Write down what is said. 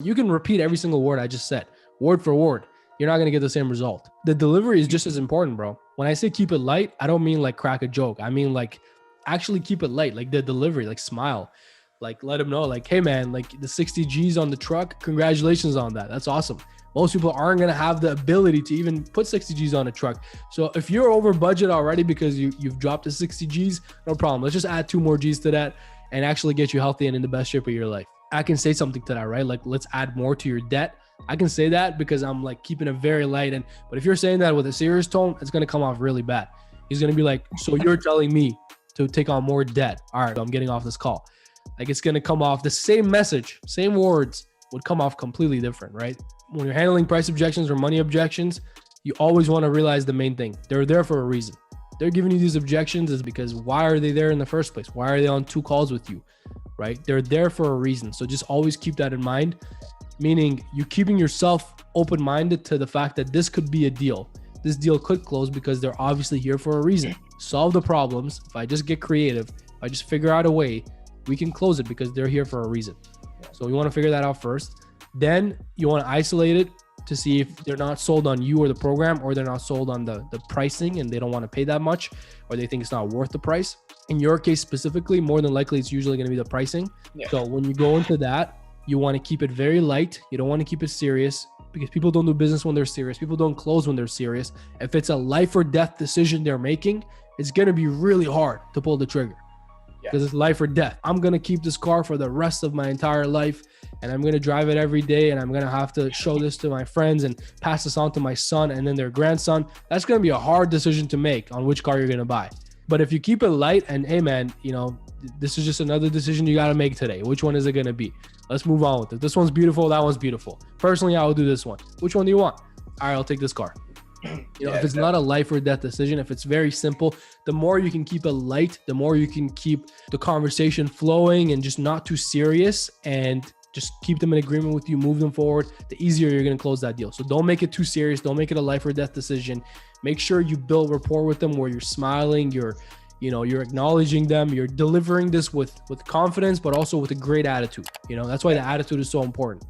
You can repeat every single word I just said, word for word. You're not going to get the same result. The delivery is just as important, bro. When I say keep it light, I don't mean like crack a joke. I mean like actually keep it light, like the delivery, like smile, like let them know like, hey man, like the 60 G's on the truck. Congratulations on that. That's awesome. Most people aren't going to have the ability to even put 60 G's on a truck. So if you're over budget already because you've dropped to 60 G's, no problem. Let's just add 2 more G's to that and actually get you healthy and in the best shape of your life. I can say something to that, right? Like, let's add more to your debt. I can say that because I'm like keeping it very light. But if you're saying that with a serious tone, it's going to come off really bad. He's going to be like, so you're telling me to take on more debt. All right, I'm getting off this call. Like, it's going to come off the same message, same words would come off completely different, right? When you're handling price objections or money objections, you always want to realize the main thing. They're there for a reason. They're giving you these objections is because why are they there in the first place? Why are they on 2 calls with you, right? They're there for a reason. So just always keep that in mind, meaning you keeping yourself open-minded to the fact that this could be a deal. This deal could close because they're obviously here for a reason. Solve the problems. If I just get creative, if I just figure out a way, we can close it because they're here for a reason. So we want to figure that out first. Then you want to isolate it to see if they're not sold on you or the program, or they're not sold on the pricing and they don't want to pay that much, or they think it's not worth the price. In your case specifically, more than likely, it's usually going to be the pricing. Yeah. So when you go into that, you want to keep it very light. You don't want to keep it serious because people don't do business when they're serious. People don't close when they're serious. If it's a life or death decision they're making, it's going to be really hard to pull the trigger because it's life or death. I'm going to keep this car for the rest of my entire life, and I'm going to drive it every day, and I'm going to have to show this to my friends and pass this on to my son and then their grandson. That's going to be a hard decision to make on which car you're going to buy. But if you keep it light and, hey man, you know, this is just another decision you got to make today. Which one is it going to be? Let's move on with it. This one's beautiful. That one's beautiful. Personally, I will do this one. Which one do you want? All right, I'll take this car. You know, if it's not a life or death decision, if it's very simple, the more you can keep it light, the more you can keep the conversation flowing and just not too serious and just keep them in agreement with you, move them forward, the easier you're going to close that deal. So don't make it too serious. Don't make it a life or death decision. Make sure you build rapport with them where you're smiling, you're acknowledging them, you're delivering this with confidence, but also with a great attitude. You know, that's why the attitude is so important.